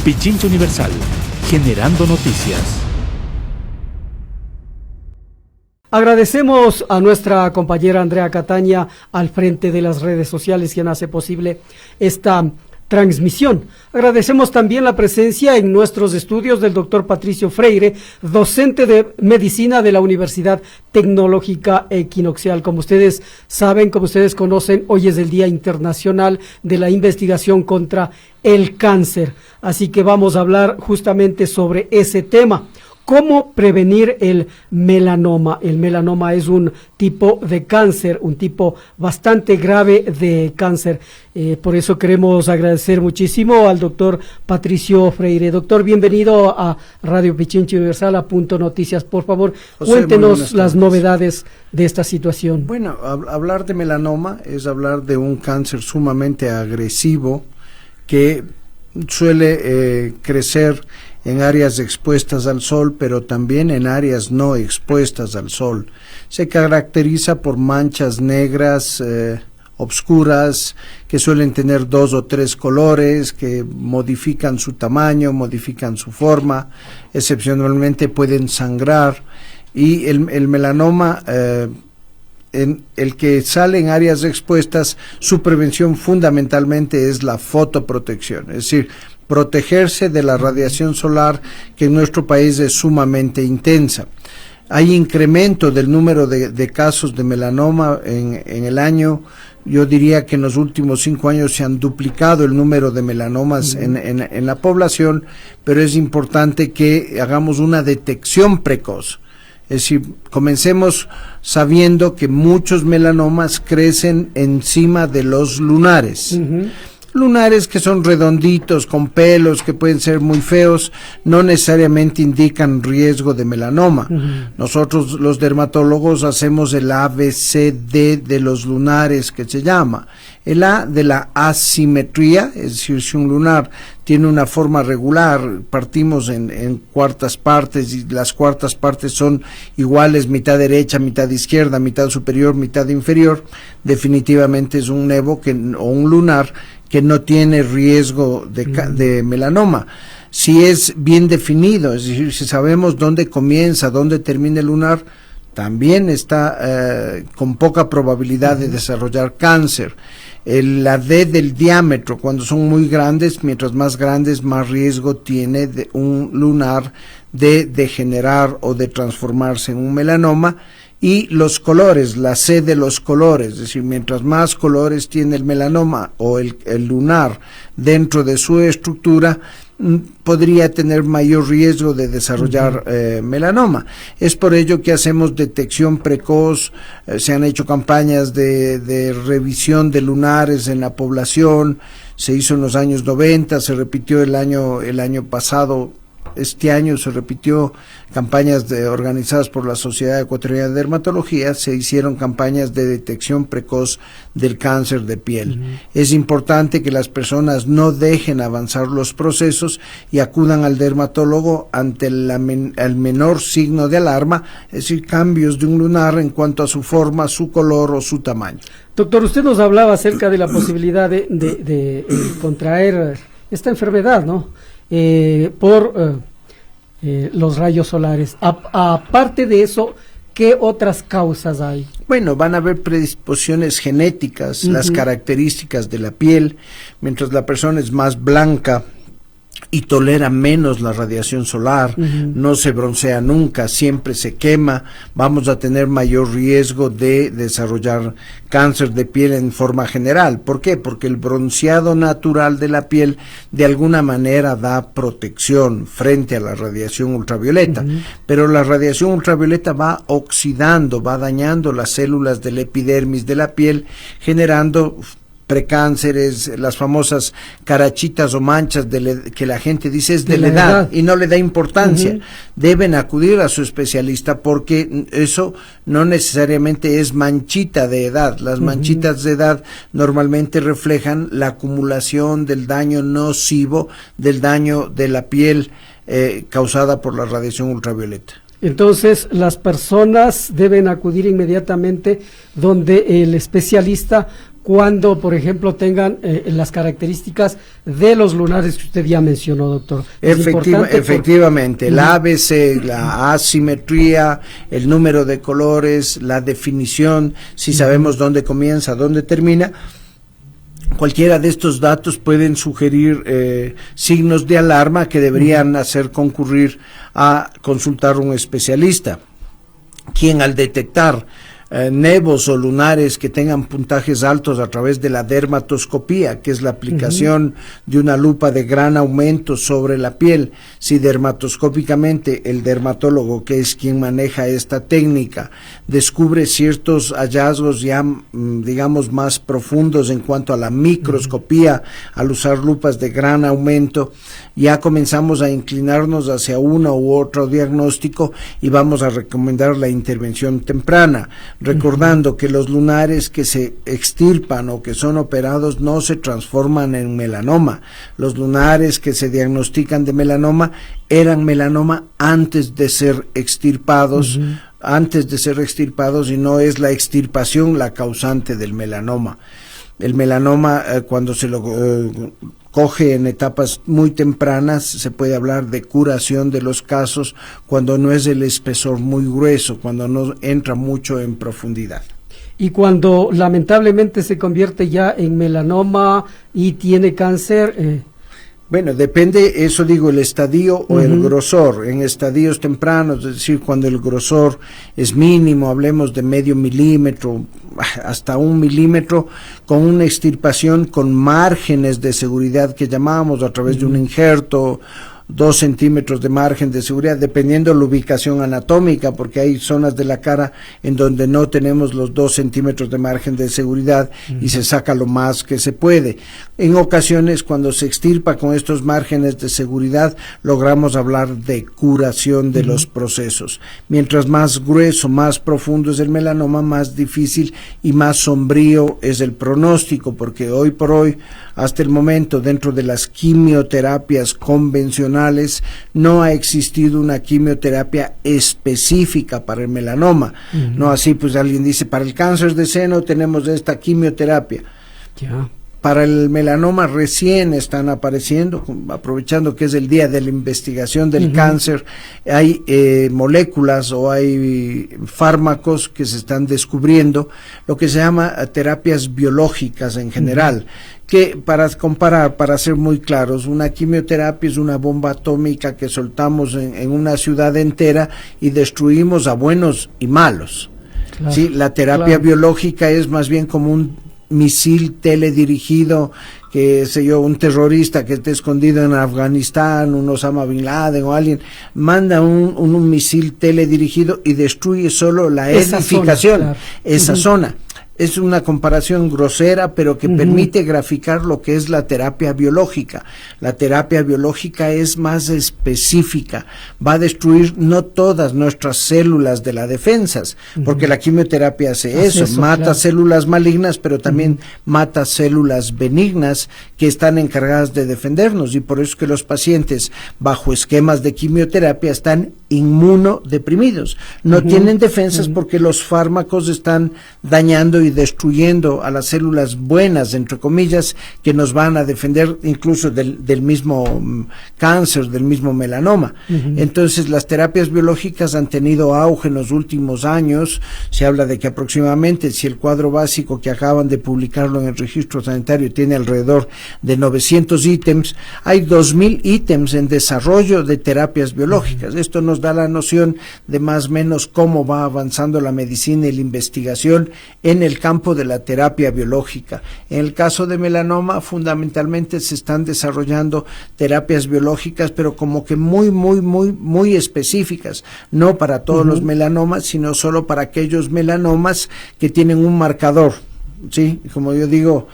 Pichincha Universal, generando noticias. Agradecemos a nuestra compañera Andrea Cataña al frente de las redes sociales, quien hace posible esta transmisión. Agradecemos también la presencia en nuestros estudios del doctor Patricio Freire, docente de medicina de la Universidad Tecnológica Equinoccial. Como ustedes saben, como ustedes conocen, hoy es el Día Internacional de la Investigación contra el Cáncer. Así que vamos a hablar justamente sobre ese tema. ¿Cómo prevenir el melanoma? El melanoma es un tipo de cáncer, un tipo bastante grave de cáncer. Por eso queremos agradecer muchísimo al doctor Patricio Freire. Doctor, bienvenido a Radio Pichincha Universal, a Punto Noticias. Por favor, José, cuéntenos las novedades de esta situación. Bueno, hablar de melanoma es hablar de un cáncer sumamente agresivo que suele crecer en áreas expuestas al sol, pero también en áreas no expuestas al sol. Se caracteriza por manchas negras, obscuras, que suelen tener 2 o 3 colores, que modifican su tamaño, modifican su forma, excepcionalmente pueden sangrar, y el melanoma, en el que sale en áreas expuestas, su prevención fundamentalmente es la fotoprotección, es decir, protegerse de la radiación solar, que en nuestro país es sumamente intensa. Hay incremento del número de casos de melanoma en el año. Yo diría que en los últimos 5 años se han duplicado el número de melanomas en la población, pero es importante que hagamos una detección precoz. Es decir, comencemos sabiendo que muchos melanomas crecen encima de los lunares. Lunares que son redonditos, con pelos, que pueden ser muy feos, no necesariamente indican riesgo de melanoma. Nosotros los dermatólogos hacemos el ABCD de los lunares, que se llama. El A de la asimetría, es decir, si un lunar tiene una forma regular, partimos en cuartas partes, y las cuartas partes son iguales, mitad derecha, mitad izquierda, mitad superior, mitad inferior, definitivamente es un nevo o un lunar que no tiene riesgo de melanoma. Si es bien definido, es decir, si sabemos dónde comienza, dónde termina el lunar, también está con poca probabilidad de desarrollar cáncer. La D del diámetro, cuando son muy grandes, mientras más grandes, más riesgo tiene de un lunar de degenerar o de transformarse en un melanoma. Y los colores, la C de los colores, es decir, mientras más colores tiene el melanoma o el lunar dentro de su estructura, podría tener mayor riesgo de desarrollar melanoma. Es por ello que hacemos detección precoz, se han hecho campañas de revisión de lunares en la población, se hizo en los años 90, se repitió el año pasado. Este año se repitió campañas organizadas por la Sociedad Ecuatoriana de Dermatología, se hicieron campañas de detección precoz del cáncer de piel. Es importante que las personas no dejen avanzar los procesos y acudan al dermatólogo ante el menor signo de alarma, es decir, cambios de un lunar en cuanto a su forma, su color o su tamaño. Doctor, usted nos hablaba acerca de la posibilidad de contraer esta enfermedad, ¿no? Por los rayos solares. Aparte de eso, ¿qué otras causas hay? Bueno, van a haber predisposiciones genéticas, las características de la piel, mientras la persona es más blanca y tolera menos la radiación solar, no se broncea nunca, siempre se quema, vamos a tener mayor riesgo de desarrollar cáncer de piel en forma general. ¿Por qué? Porque el bronceado natural de la piel de alguna manera da protección frente a la radiación ultravioleta, pero la radiación ultravioleta va oxidando, va dañando las células del epidermis de la piel, generando precánceres, las famosas carachitas o manchas que la gente dice es de la edad y no le da importancia. Deben acudir a su especialista porque eso no necesariamente es manchita de edad. Las manchitas de edad normalmente reflejan la acumulación del daño nocivo, del daño de la piel causada por la radiación ultravioleta. Entonces, las personas deben acudir inmediatamente donde el especialista cuando, por ejemplo, tengan las características de los lunares que usted ya mencionó, doctor. Efectivamente, el ABC, la asimetría, el número de colores, la definición, si sabemos dónde comienza, dónde termina. Cualquiera de estos datos pueden sugerir signos de alarma que deberían hacer concurrir a consultar a un especialista, quien al detectar nevos o lunares que tengan puntajes altos a través de la dermatoscopía, que es la aplicación de una lupa de gran aumento sobre la piel, si dermatoscópicamente el dermatólogo, que es quien maneja esta técnica, descubre ciertos hallazgos ya, digamos, más profundos en cuanto a la microscopía, al usar lupas de gran aumento, ya comenzamos a inclinarnos hacia uno u otro diagnóstico y vamos a recomendar la intervención temprana, recordando que los lunares que se extirpan o que son operados no se transforman en melanoma. Los lunares que se diagnostican de melanoma eran melanoma antes de ser extirpados, y no es la extirpación la causante del melanoma. El melanoma, cuando se lo coge en etapas muy tempranas, se puede hablar de curación de los casos cuando no es el espesor muy grueso, cuando no entra mucho en profundidad. Y cuando lamentablemente se convierte ya en melanoma y tiene cáncer... Bueno, depende, eso digo, el estadio o el grosor. En estadios tempranos, es decir, cuando el grosor es mínimo, hablemos de medio milímetro hasta 1 milímetro, con una extirpación con márgenes de seguridad que llamamos a través de un injerto, 2 centímetros de margen de seguridad, dependiendo de la ubicación anatómica, porque hay zonas de la cara en donde no tenemos los 2 centímetros de margen de seguridad y se saca lo más que se puede. En ocasiones, cuando se extirpa con estos márgenes de seguridad, logramos hablar de curación de los procesos. Mientras más grueso, más profundo es el melanoma, más difícil y más sombrío es el pronóstico, porque hoy por hoy, hasta el momento, dentro de las quimioterapias convencionales, no ha existido una quimioterapia específica para el melanoma. No así, pues alguien dice, para el cáncer de seno tenemos esta quimioterapia. Para el melanoma recién están apareciendo, aprovechando que es el día de la investigación del cáncer, hay moléculas o hay fármacos que se están descubriendo, lo que se llama terapias biológicas en general, que para comparar, para ser muy claros, una quimioterapia es una bomba atómica que soltamos en una ciudad entera y destruimos a buenos y malos. Claro, ¿sí? La terapia biológica es más bien como un misil teledirigido, que sé yo, un terrorista que esté escondido en Afganistán, un Osama Bin Laden o alguien, manda un misil teledirigido y destruye solo la edificación, esa zona. Es una comparación grosera, pero que permite graficar lo que es la terapia biológica. La terapia biológica es más específica, va a destruir no todas nuestras células de las defensas, porque la quimioterapia hace eso, mata células malignas, pero también mata células benignas que están encargadas de defendernos, y por eso es que los pacientes bajo esquemas de quimioterapia están inmunodeprimidos, no tienen defensas porque los fármacos están dañando y destruyendo a las células buenas, entre comillas, que nos van a defender incluso del mismo cáncer, del mismo melanoma. Entonces las terapias biológicas han tenido auge en los últimos años. Se habla de que aproximadamente, si el cuadro básico que acaban de publicarlo en el registro sanitario tiene alrededor de 900 ítems, hay 2000 ítems en desarrollo de terapias biológicas. Esto nos da la noción de más o menos cómo va avanzando la medicina y la investigación en el campo de la terapia biológica. En el caso de melanoma, fundamentalmente se están desarrollando terapias biológicas, pero como que muy específicas, no para todos los melanomas, sino solo para aquellos melanomas que tienen un marcador, ¿sí? Como yo digo,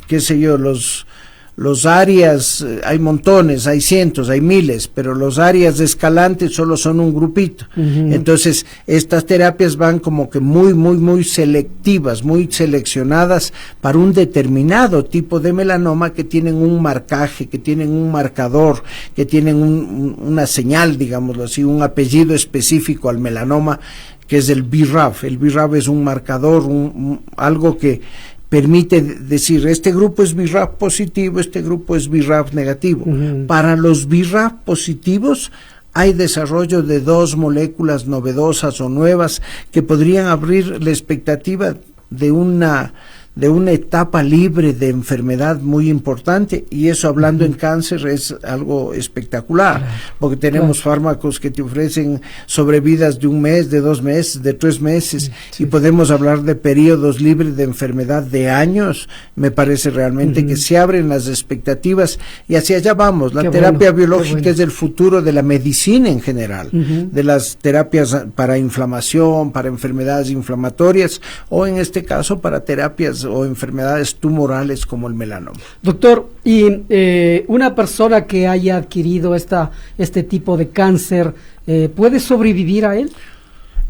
qué sé yo, los áreas, hay montones, hay cientos, hay miles, pero los áreas de Escalante solo son un grupito. Entonces, estas terapias van como que muy selectivas, muy seleccionadas para un determinado tipo de melanoma, que tienen un marcaje, que tienen un marcador, que tienen una señal, digámoslo así, un apellido específico al melanoma, que es el BRAF. El BRAF es un marcador, algo que permite decir, este grupo es BRAF positivo, este grupo es BRAF negativo. Para los BRAF positivos hay desarrollo de 2 moléculas novedosas o nuevas que podrían abrir la expectativa de una etapa libre de enfermedad muy importante, y eso hablando en cáncer es algo espectacular, porque tenemos fármacos que te ofrecen sobrevidas de 1 mes, de 2 meses, de 3 meses, y podemos hablar de periodos libres de enfermedad de años. Me parece realmente que se abren las expectativas y hacia allá vamos. La terapia biológica es el futuro de la medicina en general, de las terapias para inflamación, para enfermedades inflamatorias, o en este caso para terapias o enfermedades tumorales como el melanoma. Doctor, y una persona que haya adquirido este tipo de cáncer, ¿puede sobrevivir a él?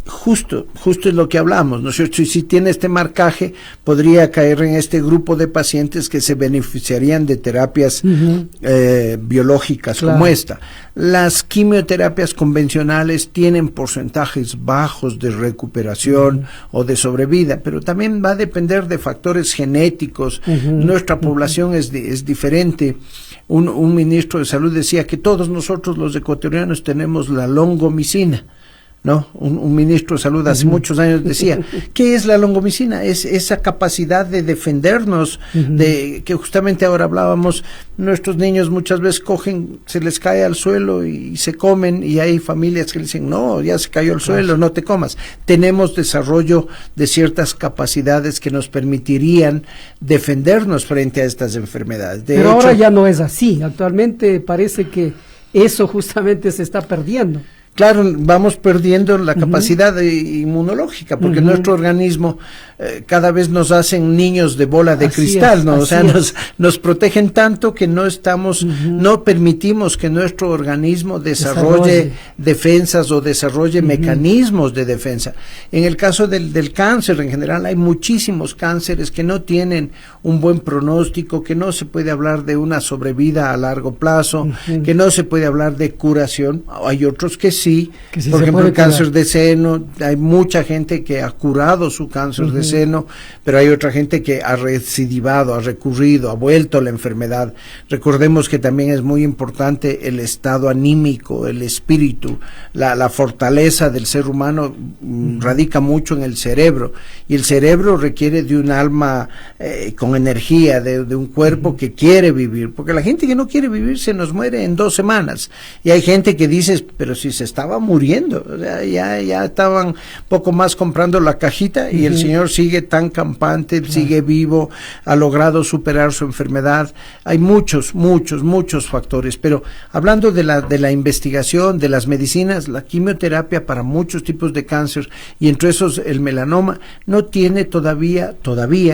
Justo es lo que hablamos, ¿no es cierto? Y si tiene este marcaje, podría caer en este grupo de pacientes que se beneficiarían de terapias biológicas como esta. Las quimioterapias convencionales tienen porcentajes bajos de recuperación o de sobrevida, pero también va a depender de factores genéticos. Nuestra población es diferente. Un ministro de salud decía que todos nosotros los ecuatorianos tenemos la longomicina, ¿no? Un ministro de salud hace muchos años decía, ¿qué es la longomicina? Es esa capacidad de defendernos, de que justamente ahora hablábamos. Nuestros niños muchas veces cogen, se les cae al suelo y se comen, y hay familias que le dicen, no, ya se cayó al suelo, no te comas. Tenemos desarrollo de ciertas capacidades que nos permitirían defendernos frente a estas enfermedades. Pero ahora ya no es así, actualmente parece que eso justamente se está perdiendo. Claro, vamos perdiendo la capacidad inmunológica, porque nuestro organismo cada vez nos hacen niños de bola de cristal, ¿no? O sea, nos protegen tanto que no estamos, no permitimos que nuestro organismo desarrolle defensas o desarrolle mecanismos de defensa. En el caso del cáncer en general, hay muchísimos cánceres que no tienen un buen pronóstico, que no se puede hablar de una sobrevida a largo plazo, que no se puede hablar de curación. Hay otros que sí, por ejemplo el cáncer de seno, hay mucha gente que ha curado su cáncer de seno, pero hay otra gente que ha recidivado, ha recurrido, ha vuelto a la enfermedad. Recordemos que también es muy importante el estado anímico, el espíritu, la fortaleza del ser humano radica mucho en el cerebro, y el cerebro requiere de un alma con energía, de un cuerpo que quiere vivir, porque la gente que no quiere vivir se nos muere en 2 semanas, y hay gente que dice, pero si se estaba muriendo, o sea, ya estaban poco más comprando la cajita, y el señor sigue tan campante, sigue vivo, ha logrado superar su enfermedad. Hay muchos factores, pero hablando de la investigación, de las medicinas, la quimioterapia para muchos tipos de cáncer, y entre esos el melanoma, no tiene todavía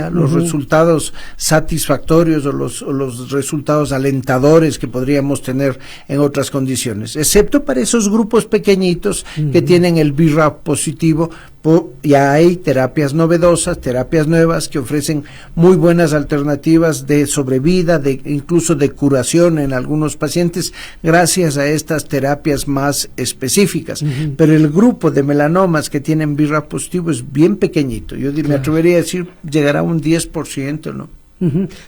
los resultados satisfactorios o los resultados alentadores que podríamos tener en otras condiciones, excepto para esos grupos pequeñitos que tienen el BRAF positivo. Ya hay terapias novedosas, terapias nuevas que ofrecen muy buenas alternativas de sobrevida, incluso de curación en algunos pacientes, gracias a estas terapias más específicas. Pero el grupo de melanomas que tienen BRAF positivo es bien pequeñito. Yo me atrevería a decir, llegará a un 10%, ¿no?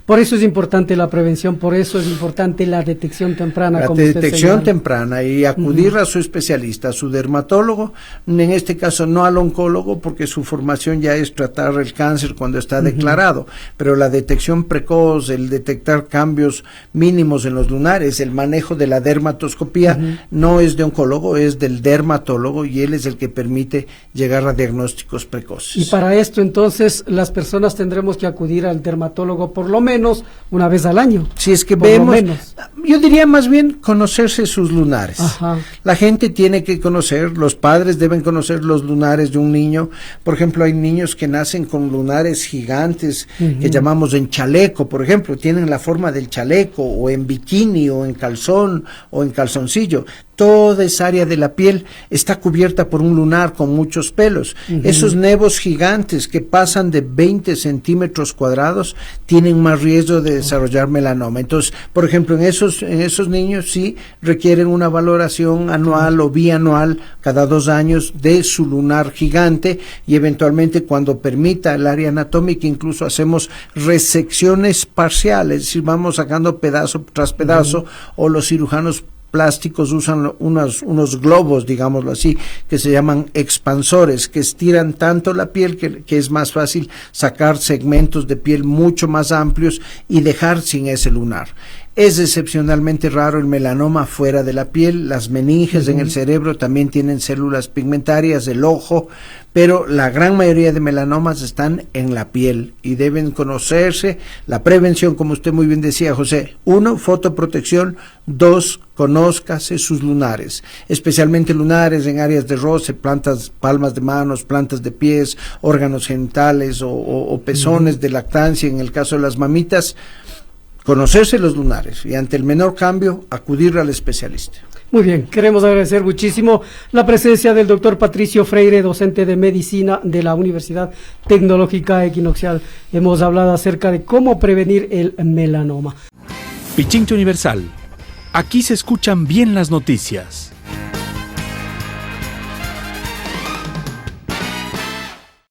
Por eso es importante la prevención, por eso es importante la detección temprana. La detección temprana, y acudir a su especialista, a su dermatólogo, en este caso no al oncólogo, porque su formación ya es tratar el cáncer cuando está declarado, pero la detección precoz, el detectar cambios mínimos en los lunares, el manejo de la dermatoscopía, no es de oncólogo, es del dermatólogo, y él es el que permite llegar a diagnósticos precoces. Y para esto entonces las personas tendremos que acudir al dermatólogo por lo menos una vez al año. Si es que vemos, yo diría más bien conocerse sus lunares. La gente tiene que conocer, los padres deben conocer los lunares de un niño. Por ejemplo, hay niños que nacen con lunares gigantes que llamamos en chaleco, por ejemplo, tienen la forma del chaleco, o en bikini, o en calzón, o en calzoncillo. Toda esa área de la piel está cubierta por un lunar con muchos pelos. Esos nevos gigantes que pasan de 20 centímetros cuadrados tienen más riesgo de desarrollar melanoma. Entonces, por ejemplo, en esos esos niños sí requieren una valoración anual o bianual cada 2 años de su lunar gigante, y eventualmente cuando permita el área anatómica incluso hacemos resecciones parciales, es decir, vamos sacando pedazo tras pedazo, o los cirujanos plásticos usan unos globos, digámoslo así, que se llaman expansores, que estiran tanto la piel que es más fácil sacar segmentos de piel mucho más amplios y dejar sin ese lunar. Es excepcionalmente raro el melanoma fuera de la piel. Las meninges en el cerebro también tienen células pigmentarias, el ojo, pero la gran mayoría de melanomas están en la piel y deben conocerse. La prevención, como usted muy bien decía, José: 1, fotoprotección; 2, conózcase sus lunares, especialmente lunares en áreas de roce, plantas, palmas de manos, plantas de pies, órganos genitales o pezones de lactancia, en el caso de las mamitas. Conocerse los lunares y ante el menor cambio acudir al especialista. Muy bien, queremos agradecer muchísimo la presencia del doctor Patricio Freire, docente de medicina de la Universidad Tecnológica Equinoccial. Hemos hablado acerca de cómo prevenir el melanoma. Pichincha Universal. Aquí se escuchan bien las noticias.